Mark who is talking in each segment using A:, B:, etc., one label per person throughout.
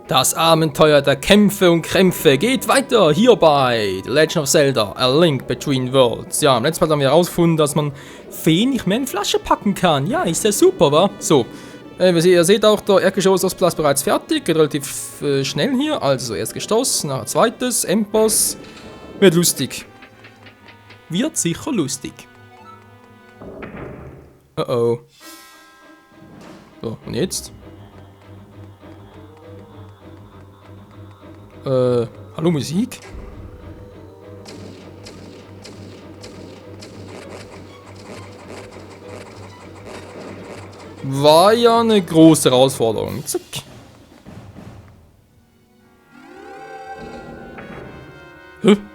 A: Das Abenteuer der Kämpfe und Krämpfe geht weiter hier bei The Legend of Zelda, A Link Between Worlds. Ja, im letzten Mal haben wir herausgefunden, dass man Feen nicht mehr in Flasche packen kann. Ja, ist ja super, wa? So, ihr seht auch, der Erdgeschoss bereits fertig, geht relativ schnell hier. Also erst Gestoss, nachher zweites, Endboss. Wird lustig. Wird sicher lustig. Oh oh. So, und jetzt? Hallo Musik? War ja eine große Herausforderung. Zack.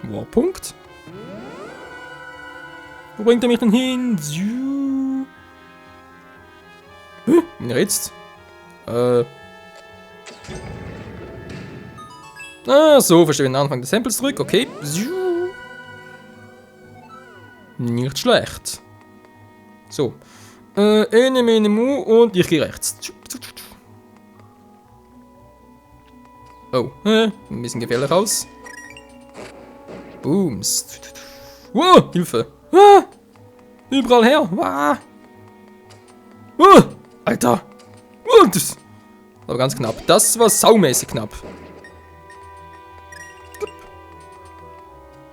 A: Warpunkt? Wo bringt er mich denn hin? Jetzt? Ah, so, verstehe den Anfang des Tempels zurück, okay. Nicht schlecht. So. Ene, mene, mu und ich gehe rechts. Oh, ein bisschen gefährlich aus. Booms. Wow, Hilfe. Ah, überall her. Ah. Alter. Das war ganz knapp. Das war saumäßig knapp.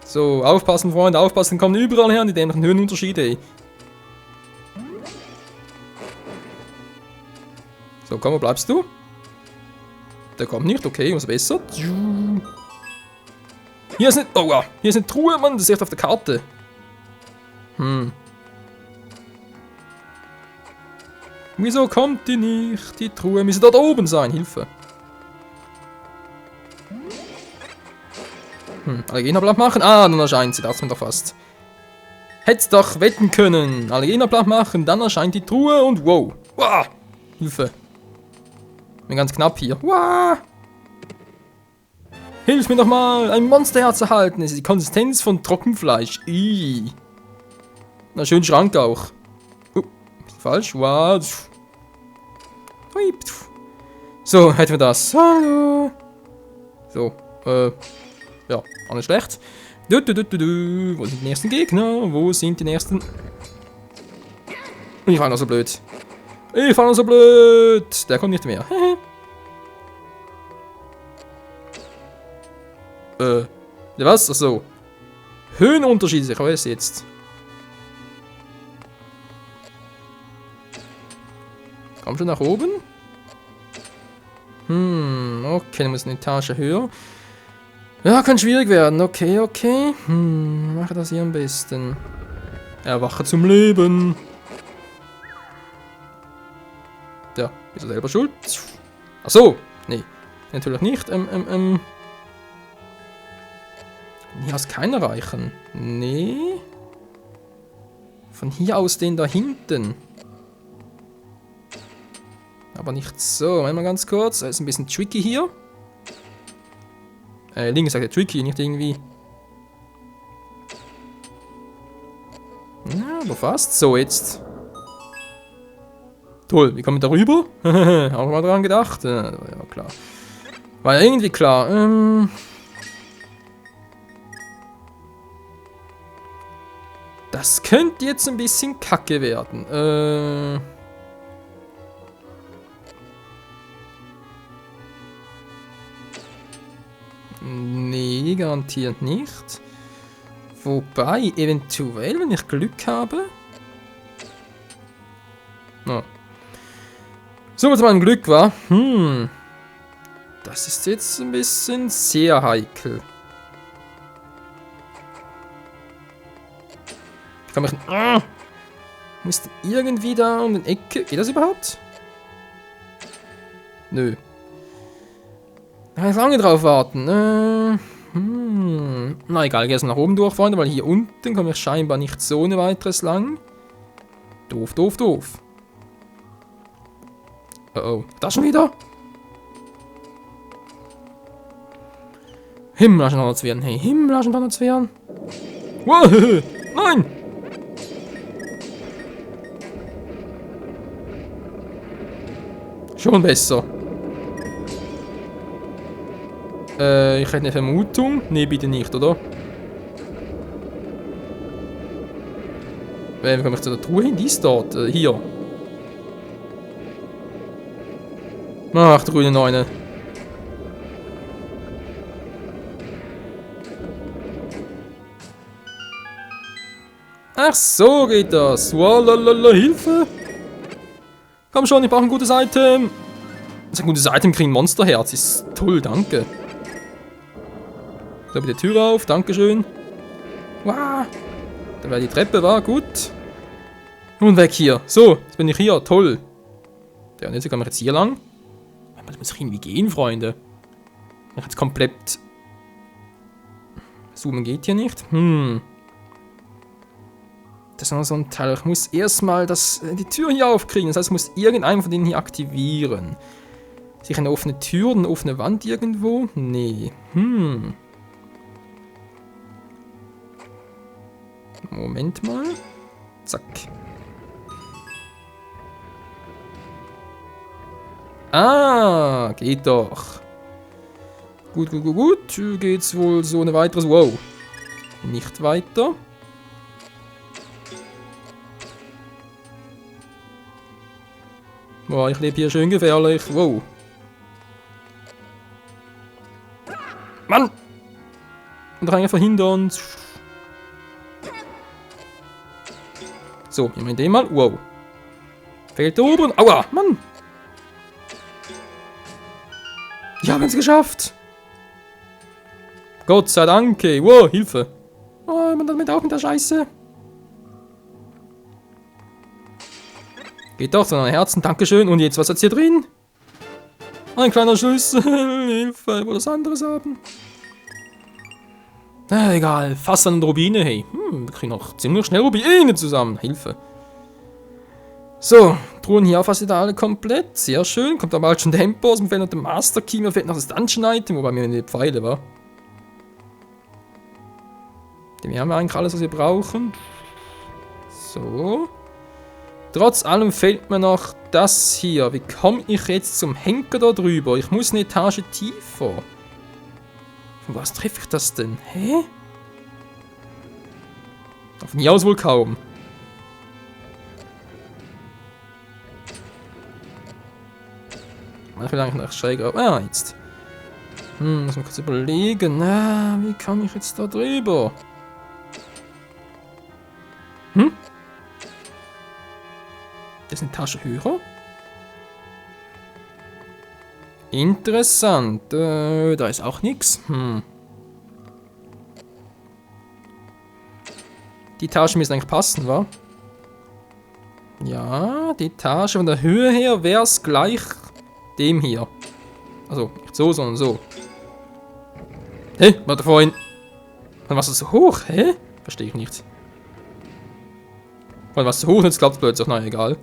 A: So, aufpassen, Freunde, aufpassen, kommen überall her, die dämlichen Höhenunterschiede, ey. So, komm, wo bleibst du? Der kommt nicht, okay, was besser. Hier ist eine, oh, hier ist eine Truhe, Mann, das ist echt auf der Karte. Wieso kommt die nicht? Die Truhe müsste dort oben sein, Hilfe. Allergenerblatt machen? Ah, dann erscheint sie, das mir doch fast. Hätt's doch wetten können. Allergenerblatt machen, dann erscheint die Truhe und wow. Wow. Hilfe. Bin ganz knapp hier. Wow. Hilf mir doch mal, ein Monsterherz erhalten. Es ist die Konsistenz von Trockenfleisch. Ih. Na, schön Schrank auch. Falsch. Wow. So, hätten wir das. Hallo. So, ja, auch nicht schlecht. Wo sind die nächsten Gegner? Wo sind die nächsten? Ich fand noch so blöd. Ich fand noch so blöd. Der kommt nicht mehr. Was? Achso. Höhenunterschiede, ich weiß jetzt. Komm schon nach oben. Okay, dann muss eine Etage höher. Ja, kann schwierig werden. Okay, okay. Mache das hier am besten. Erwache zum Leben. Ja, bist du selber schuld? Ach so. Nee, natürlich nicht. Hier aus keiner reichen. Nee. Von hier aus den da hinten. Aber nicht so. Moment mal ganz kurz. Das ist ein bisschen tricky hier. Links sagt er tricky, nicht irgendwie. Ja, aber fast. So, jetzt. Toll, wie kommen wir darüber? Auch mal dran gedacht. Ja, klar. War ja irgendwie klar. Das könnte jetzt ein bisschen kacke werden. Nee, garantiert nicht. Wobei, eventuell, wenn ich Glück habe. Oh. So, was mein Glück war. Das ist jetzt ein bisschen sehr heikel. Ich kann mich. Muss irgendwie da um die Ecke. Geht das überhaupt? Nö. Da kann ich lange drauf warten. Na egal, ich gehe jetzt nach oben durch, Freunde, weil hier unten komme ich scheinbar nicht so eine weiteres lang. Doof, doof, doof. Oh, das schon wieder? Himmlaschen hey, Himmlaschen werden. Wow, nein! Schon besser. Ich hätte eine Vermutung. Nee, bitte nicht, oder? Wie komme ich zu der Truhe hin? Die ist dort. Hier. Ach, der grüne Neune. Ach so geht das. Walala, Hilfe. Komm schon, ich brauche ein gutes Item. Das ist ein gutes Item, kriegen Monsterherz. Ist toll, danke. So, bitte Tür auf, dankeschön. Wow. Da wäre die Treppe, war gut. Nun weg hier. So, jetzt bin ich hier, toll. Ja, und jetzt kann ich jetzt hier lang. Das muss ich irgendwie gehen, Freunde. Ich jetzt komplett... Zoomen geht hier nicht. Das ist noch so ein Teil. Ich muss erstmal die Tür hier aufkriegen. Das heißt, ich muss irgendeinen von denen hier aktivieren. Sicher eine offene Tür, eine offene Wand irgendwo? Nee. Moment mal. Zack. Ah, geht doch. Gut. Geht's wohl so eine weitere... Wow. Nicht weiter. Boah, ich lebe hier schön gefährlich. Wow. Mann! Und da kann ich verhindern. So, ich meine den mal. Wow. Fehlt da oben. Aua, Mann! Ja, wir haben es geschafft! Gott sei Dank. Wow, Hilfe. Oh, man damit auch mit der Scheiße. Geht doch, so ein Herzen, Dankeschön. Und jetzt, was hat's hier drin? Ein kleiner Schlüssel. Hilfe, ich will das anderes haben. Egal, fast eine Rubine, hey. Wir kriegen noch ziemlich schnell Rubine zusammen. Hilfe. So, Truhen hier fast wieder alle komplett. Sehr schön. Kommt aber bald schon der Endboss. Mir fehlt noch der Master Key. Mir fehlt noch das Dungeon-Item, wobei mir die Pfeile war. Dem haben wir eigentlich alles, was wir brauchen. So. Trotz allem fehlt mir noch das hier. Wie komme ich jetzt zum Henker da drüber? Ich muss eine Etage tiefer. Von was treffe ich das denn? Hä? Von hier aus wohl kaum. Ich will eigentlich nach schräg auf. Ah, jetzt. Muss man kurz überlegen. Na, wie komme ich jetzt da drüber? Das ist eine Tasche höher. Interessant. Da ist auch nichts. Die Tasche müssen eigentlich passen, wa? Ja, die Tasche von der Höhe her wäre es gleich dem hier. Also, nicht so, sondern so. Hä? Warte vorhin. Dann war es so hoch, hä? Verstehe ich nicht. Weil was so hoch, jetzt klappt es plötzlich. Na, egal.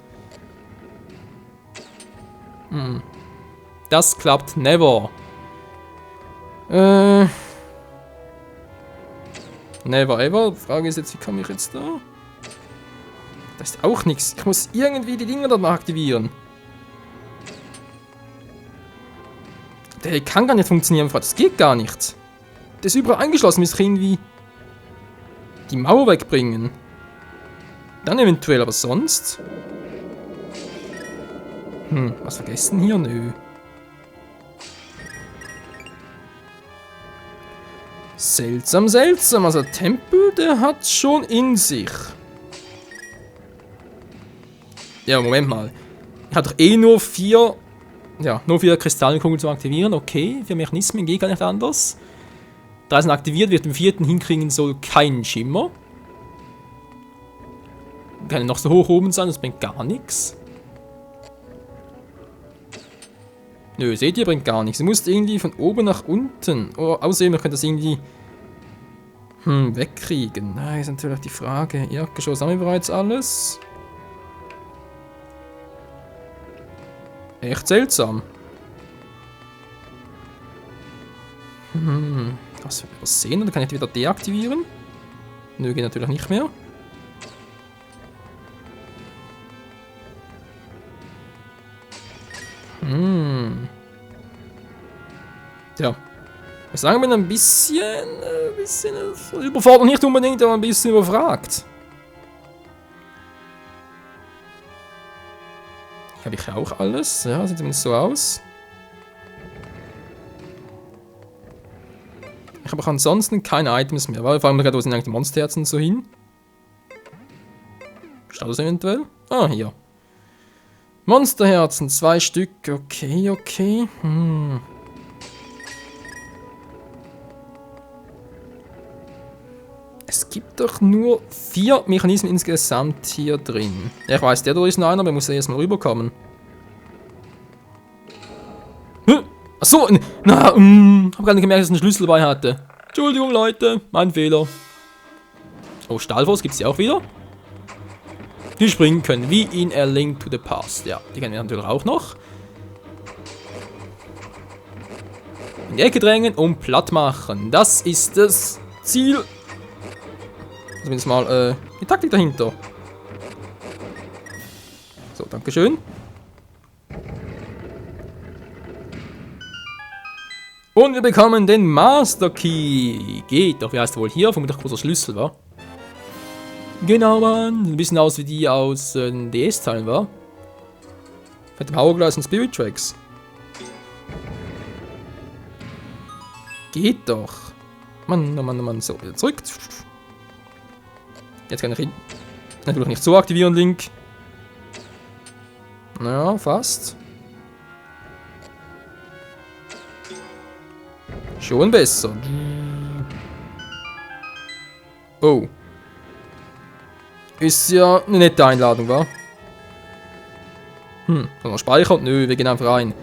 A: Das klappt never. Never ever. Die Frage ist jetzt, wie komme ich jetzt da? Da ist auch nichts. Ich muss irgendwie die Dinger dort mal aktivieren. Der kann gar nicht funktionieren. Das geht gar nicht. Das ist überall eingeschlossen. Wir müssen irgendwie die Mauer wegbringen. Dann eventuell, aber sonst... was vergessen hier? Nö. Seltsam, seltsam. Also der Tempel, der hat schon in sich. Ja, Moment mal. Ich habe doch eh nur 4... Ja, nur 4 Kristallkugeln zu aktivieren. Okay, 4 Mechanismen, geht gar nicht anders. 3 sind aktiviert, wird im 4. hinkriegen soll kein Schimmer. Kann noch so hoch oben sein, das bringt gar nichts. Nö, seht ihr, bringt gar nichts. Ihr müsst irgendwie von oben nach unten. Oh, außerdem, ihr könnt das irgendwie wegkriegen. Na, ist natürlich die Frage. Erdgeschoss haben wir bereits alles. Echt seltsam. Was wir sehen, oder kann ich die wieder deaktivieren? Nö, geht natürlich nicht mehr. Tja. Ich sagen, bin ein bisschen überfordert, nicht unbedingt, aber ein bisschen überfragt. Habe ich auch alles? Ja, sieht zumindest so aus. Ich habe auch ansonsten keine Items mehr. Vor allem gerade, wo sind eigentlich die Monsterherzen so hin? Schaut das eventuell? Ah, hier. Monsterherzen, 2 Stück. Okay, okay. Es gibt doch nur 4 Mechanismen insgesamt hier drin. Ja, ich weiß, der da ist noch einer, aber ich muss erstmal rüberkommen. Achso, na, hab gar nicht gemerkt, dass ich einen Schlüssel dabei hatte. Entschuldigung, Leute, mein Fehler. Oh, Stahlfaust gibt's ja auch wieder. Die springen können, wie in A Link to the Past. Ja, die kennen wir natürlich auch noch. In die Ecke drängen und platt machen. Das ist das Ziel. Zumindest mal die Taktik dahinter. So, dankeschön. Und wir bekommen den Master Key. Geht doch, wie heißt er wohl hier? Vermutlich großer Schlüssel, wa? Genau, Mann. Ein bisschen aus wie die aus den DS-Teilen, wa? Mit dem Hourglass und Spirit Tracks. Geht doch. Mann, oh Mann, oh Mann. So, wieder zurück. Jetzt kann ich ihn natürlich nicht so aktivieren, Link. Naja, fast. Schon besser. Oh. Ist ja eine nette Einladung, wa? Sollen wir speichern? Nö, wir gehen einfach rein.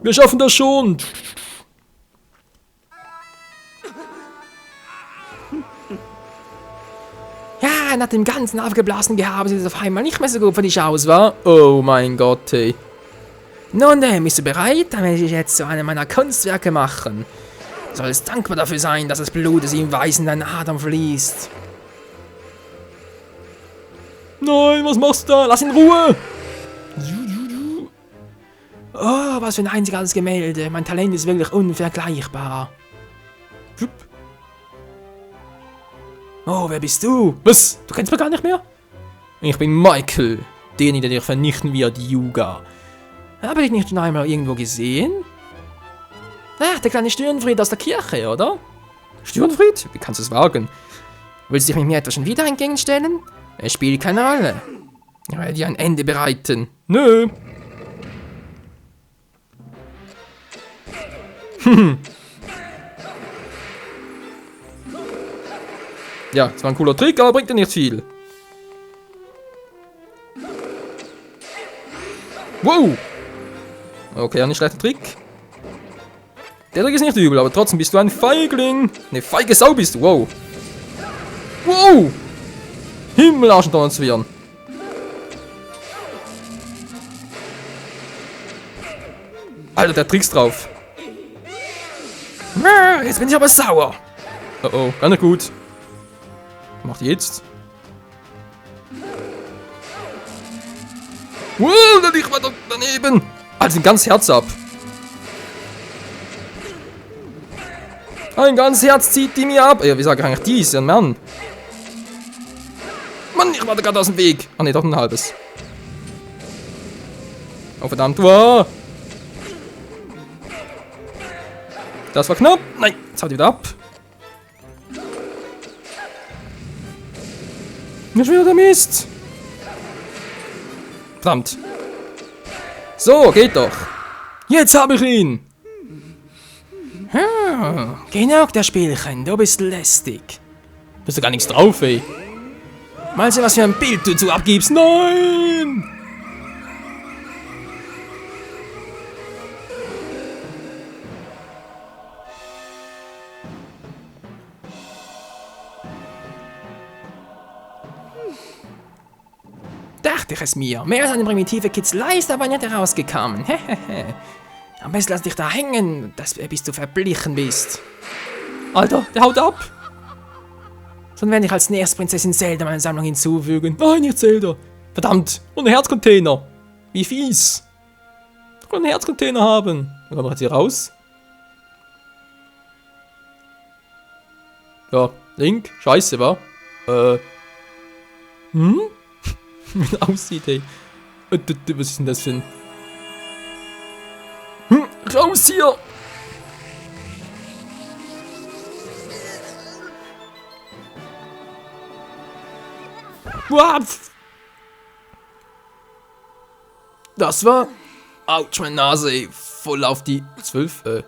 A: Wir schaffen das schon! Ja, nach dem ganzen aufgeblasenen Gehabe sieht es auf einmal nicht mehr so gut für dich aus, wa? Oh mein Gott, hey. Nun, bist du bereit? Dann werde ich jetzt so eine meiner Kunstwerke machen. Du sollst dankbar dafür sein, dass das Blut aus ihm weiß in deinen Adern fließt. Nein, was machst du da? Lass ihn in Ruhe! Oh, was für ein einzigartiges Gemälde. Mein Talent ist wirklich unvergleichbar. Oh, wer bist du? Was? Du kennst mich gar nicht mehr? Ich bin Michael, derjenige, der dich vernichten wird, Yuga. Habe ich nicht schon einmal irgendwo gesehen? Ach, der kleine Störenfried aus der Kirche, oder? Störenfried? Wie kannst du es wagen? Willst du dich mit mir etwa schon wieder entgegenstellen? Es spielt keine Rolle. Ich werde dir ein Ende bereiten. Nö. Ja, das war ein cooler Trick, aber bringt dir nicht viel. Wow. Okay, ein schlechter Trick. Der Trick ist nicht übel, aber trotzdem bist du ein Feigling. Ne, feige Sau bist du, wow. Wow. Himmelarschen Donnerzwirn. Alter, der Tricks drauf. Jetzt bin ich aber sauer. Oh oh, gar nicht gut. Was macht die jetzt? Wow, da liegt man daneben. Also ein ganz Herz ab. Ein ganz Herz zieht die mir ab. Ja, wie sage ich eigentlich die? Ist ja ein Mann. Mann, ich war da gerade aus dem Weg. Ah ne, doch ein halbes. Oh verdammt, wow. Das war knapp. Nein, jetzt haut die wieder ab. Nicht wieder der Mist. Verdammt. So, geht doch. Jetzt habe ich ihn. Genug der Spielchen, du bist lästig. Du hast doch gar nichts drauf, ey. Mal sehen, was für ein Bild du dazu abgibst. Nein! Dachte ich es mir. Mehr als eine primitive Kitzelei ist aber nicht herausgekommen. Hehehe. Am besten lass dich da hängen, bis du verblichen bist. Alter, der haut ab. Dann werde ich als nächstes Prinzessin Zelda meine Sammlung hinzufügen. Nein, nicht Zelda. Verdammt, und ein Herzcontainer. Wie fies. Ich will einen Herzcontainer haben. Dann kommen wir jetzt hier raus. Ja, Link, scheiße, wa? Wie aussieht, ey. Was ist denn das für ein... Raus hier! Wow. Das war... Autsch, meine Nase, ey. Voll auf die 12,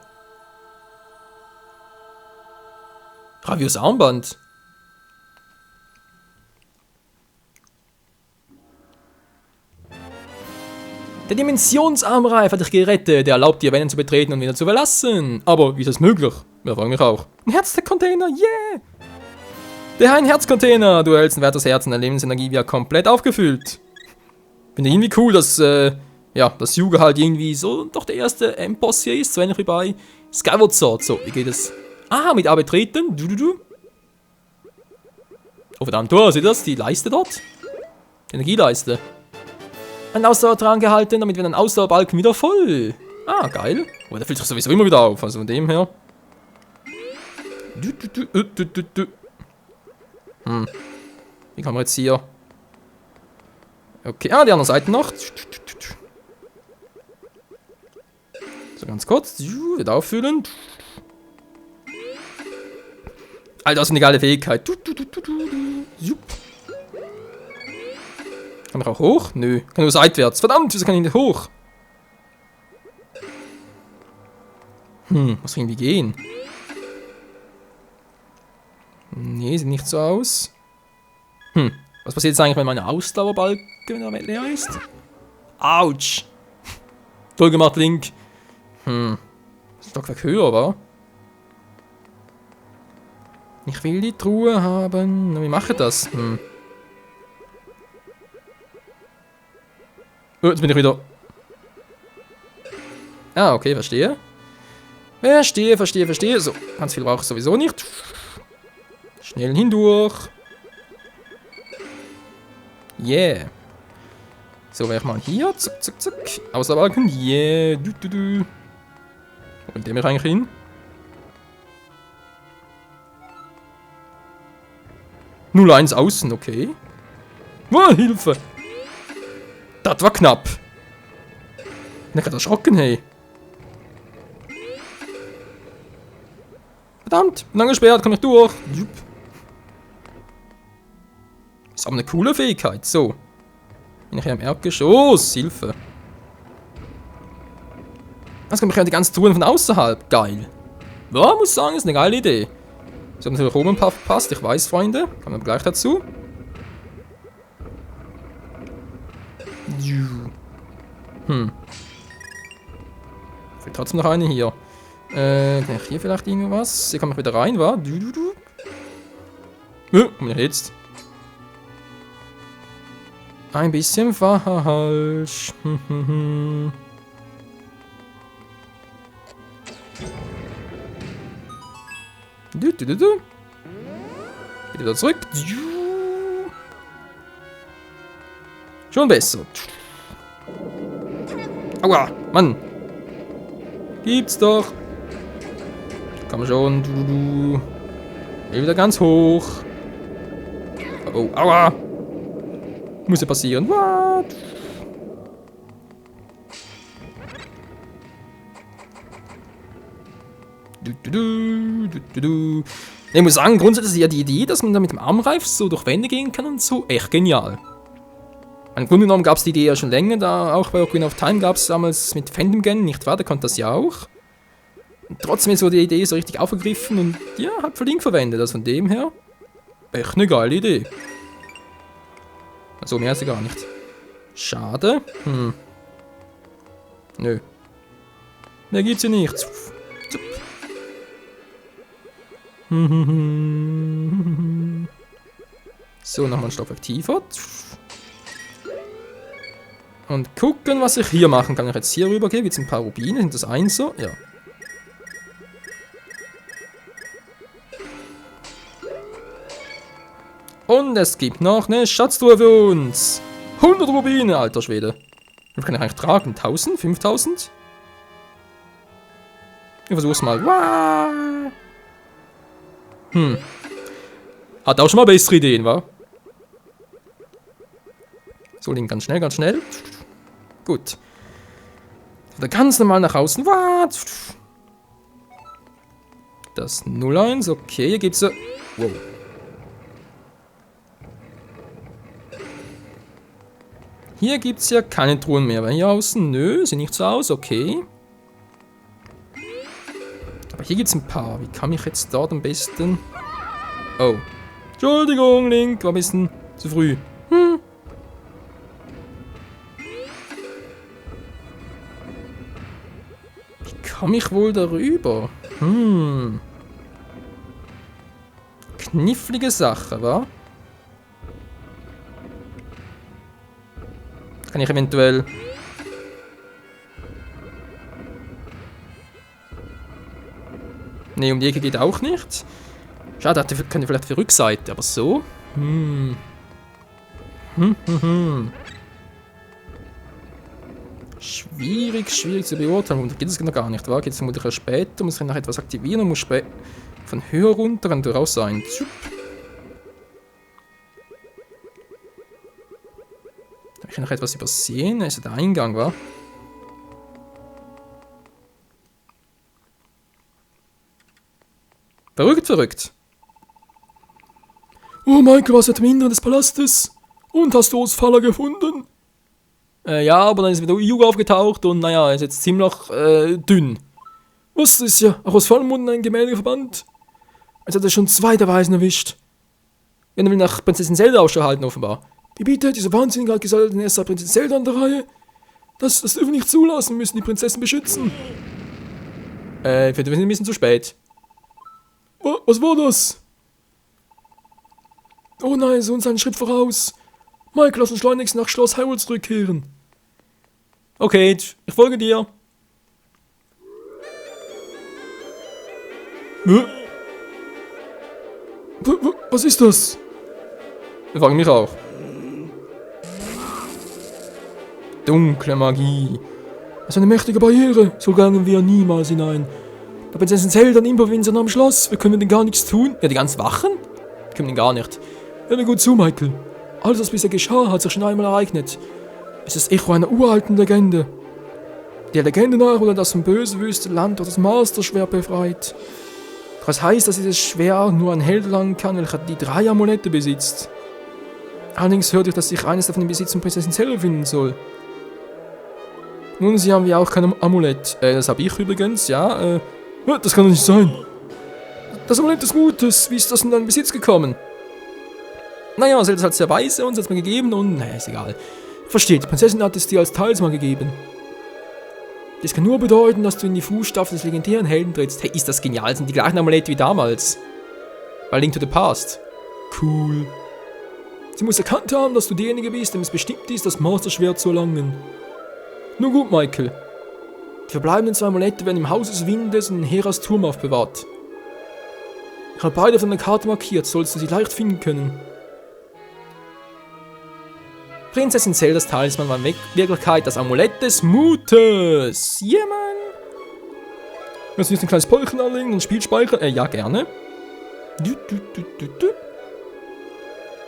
A: Ravios Armband. Der Dimensionsarmreif hat dich gerettet. Der erlaubt dir, Wellen zu betreten und wieder zu verlassen. Aber wie ist das möglich? Wir fragen mich auch. Ein Herz-Container, yeah! Der ein Herzcontainer. Du erhältst ein wertes Herz und deine Lebensenergie wird komplett aufgefüllt. Finde irgendwie cool, dass, ja, das Yuga halt irgendwie so doch der erste Endboss hier ist. So ähnlich wie bei Skyward Sword. So, wie geht es? Ah, mit A betreten. Oh verdammt, seht ihr das? Die Leiste dort? Die Energieleiste. Ein Ausdauer dran gehalten, damit wird ein Ausdauerbalken wieder voll. Ah, geil. Oh, der füllt sich sowieso immer wieder auf, also von dem her. Wie kann man jetzt hier... Okay, die andere Seite noch. So, ganz kurz. Wieder auffüllen. Alter, das ist eine geile Fähigkeit. Kann man auch hoch? Nö. Kann nur seitwärts. Verdammt, wieso kann ich nicht hoch? Muss irgendwie gehen. Nee, sieht nicht so aus. Was passiert jetzt eigentlich, wenn meine Ausdauerbalken leer ist? Autsch. Toll gemacht, Link. Stockwerk höher, wa? Ich will die Truhe haben. Wie mache ich das? Oh, jetzt bin ich wieder... Ah, okay, verstehe. Verstehe. So, ganz viel brauche ich sowieso nicht. Schnell hindurch. Yeah. So, wäre ich mal hier. Zack. Außerbalken. Yeah. Wo will der mich eigentlich hin? 0-1 außen, okay. Oh, Hilfe! Das war knapp. Ich bin gerade erschrocken, hey. Verdammt, bin angesperrt, komm ich durch. Ist aber eine coole Fähigkeit. So. Bin ich hier im Erdgeschoss. Hilfe. Jetzt kommen die ganzen Truhen von außerhalb. Geil. Ja, muss sagen, ist eine geile Idee. So, natürlich oben passt, ich weiß, Freunde. Kommen wir gleich dazu. Fehlt trotzdem noch eine hier. Kann ich hier vielleicht irgendwas? Hier kann man wieder rein, wa? Komm ich jetzt? Ein bisschen falsch. Geht wieder zurück. Schon besser. Aua, Mann. Gibt's doch. Komm schon. Geh wieder ganz hoch. Oh, aua. Muss ja passieren. What? Ich muss sagen, grundsätzlich ist ja die Idee, dass man da mit dem Armreif so durch Wände gehen kann und so, echt genial. Im Grunde genommen gab es die Idee ja schon länger, da auch bei Ocarina of Time gab es damals mit Phantom Gen, nicht wahr? Der konnte das ja auch. Und trotzdem ist so die Idee so richtig aufgegriffen und ja, hat für Link verwendet. Also von dem her, echt eine geile Idee. Also mehr ist sie gar nicht. Schade. Nö. Mehr gibt's hier nicht. So, nochmal ein Stockwerk tiefer. Und gucken, was ich hier machen kann. Wenn ich jetzt hier rüber gehe, gibt es ein paar Rubine. Sind das eins so? Ja. Und es gibt noch eine Schatztruhe für uns. 100 Rubine, alter Schwede. Wie viel kann ich eigentlich tragen? 1000? 5000? Ich versuch's mal. Wow. Hat auch schon mal bessere Ideen, wa? So, Link, ganz schnell, ganz schnell. Gut. Oder ganz normal nach außen. Was? Das 01, okay, hier gibt's so. Wow. Hier gibt's ja keine Truhen mehr, weil hier außen, nö, sieht nicht so aus, okay. Aber hier gibt's ein paar. Wie kann ich jetzt dort am besten... Oh. Entschuldigung, Link, war ein bisschen zu früh. Wie komme ich wohl darüber? Knifflige Sache, wa? Kann ich eventuell... Ne, um die Ecke geht auch nicht. Schade, könnte vielleicht die Rückseite, aber so? Schwierig zu beurteilen. Da geht es noch gar nicht, wa? Geht es vermutlich später, muss ich noch etwas aktivieren und muss von höher runter kann durchaus sein. Habe ich noch etwas übersehen? Ist der Eingang, wa? Verrückt. Oh Michael, was hat im Inneren des Palastes? Und hast du Faller gefunden? Ja, aber dann ist wieder Yuga aufgetaucht und naja, ist jetzt ziemlich dünn. Was ist ja? Auch aus Vollmond ein Gemälde verbannt? Als hat er schon 2 der Weisen erwischt. Ja, er will nach Prinzessin Zelda Ausschau halten, offenbar. Wie bitte? Dieser Wahnsinnige hat gesagt, er sei Prinzessin Zelda an der Reihe. Das dürfen wir nicht zulassen, wir müssen die Prinzessin beschützen. Wir sind ein bisschen zu spät. Was war das? Oh nein, so uns einen Schritt voraus. Mike, lass uns schleunigst nach Schloss Hyrule zurückkehren. Okay, ich folge dir. Was ist das? Wir fragen mich auch. Dunkle Magie. Das ist eine mächtige Barriere. So gelangen wir niemals hinein. Da Prinzessin Zelda und Imperwin sind am Schloss. Wir können denn gar nichts tun. Ja, die ganzen Wachen? Können den gar nicht. Hör mir gut zu, Michael. Alles, was bisher geschah, hat sich schon einmal ereignet. Es ist das Echo einer uralten Legende. Der Legende nach wurde das vom bösen Wüstenland durch das Master-Schwert befreit. Das heißt, dass dieses Schwert nur ein Held erlangen kann, welcher die 3 Amulette besitzt. Allerdings hörte ich, dass sich eines davon im Besitz von Prinzessin Zelda finden soll. Nun, sie haben ja auch kein Amulett. Das habe ich übrigens, ja. Das kann doch nicht sein. Das Amulett des Mutes, wie ist das in deinen Besitz gekommen? Naja, Zelda ist halt sehr weise und es hat mir gegeben und, naja, ist egal. Versteht, die Prinzessin hat es dir als Talisman gegeben. Das kann nur bedeuten, dass du in die Fußstapfen des legendären Helden trittst. Hey, ist das genial, sind die gleichen Amulette wie damals. Bei Link to the Past. Cool. Sie muss erkannt haben, dass du derjenige bist, dem es bestimmt ist, das Master-Schwert zu erlangen. Nun gut, Michael. Die verbleibenden 2 Amulette werden im Haus des Windes und in Heras Turm aufbewahrt. Ich habe beide auf deiner Karte markiert, sollst du sie leicht finden können. Prinzessin Zeldas Talisman war in Wirklichkeit das Amulett des Mutes. Yeah, Mann. Willst du jetzt ein kleines Polchen anlegen und Spiel speichern? Ja, gerne.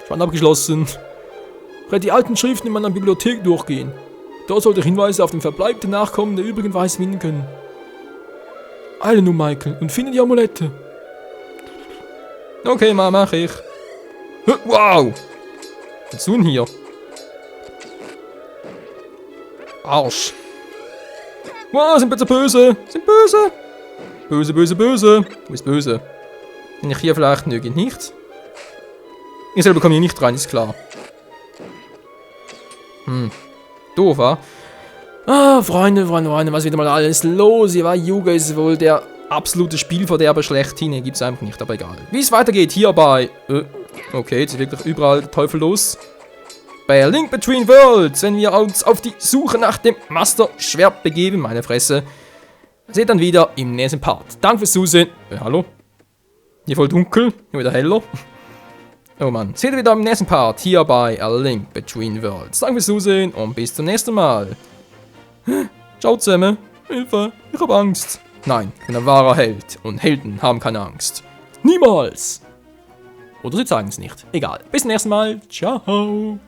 A: Spannend abgeschlossen. Ich werde die alten Schriften in meiner Bibliothek durchgehen. Dort sollte ich Hinweise auf den Verbleib der Nachkommen der übrigen Weisen finden können. Eile nun, Michael, und finde die Amulette. Okay, mach ich. Wow! Was tun hier? Arsch. Wow, sind bitte böse. Sind böse. Böse. Wo ist böse? Bin ich hier vielleicht nirgends nicht? Ich selber komme hier nicht rein, ist klar. Doof, wa? Freunde, was wieder mal alles los? Hier war Yuga ist wohl der absolute Spielverderber schlechthin. Hier gibt's einfach nicht, aber egal. Wie es weitergeht, hier bei... okay, jetzt ist wirklich überall der Teufel los. Bei A Link Between Worlds, wenn wir uns auf die Suche nach dem Master-Schwert begeben, meine Fresse, seht dann wieder im nächsten Part. Danke fürs Zusehen. Hallo? Hier voll dunkel, hier wieder heller. Oh Mann, seht ihr wieder im nächsten Part, hier bei A Link Between Worlds. Danke fürs Zusehen und bis zum nächsten Mal. Ciao zusammen. Hilfe, ich hab Angst. Nein, ich bin ein wahrer Held und Helden haben keine Angst. Niemals! Oder sie zeigen es nicht. Egal. Bis zum nächsten Mal. Ciao.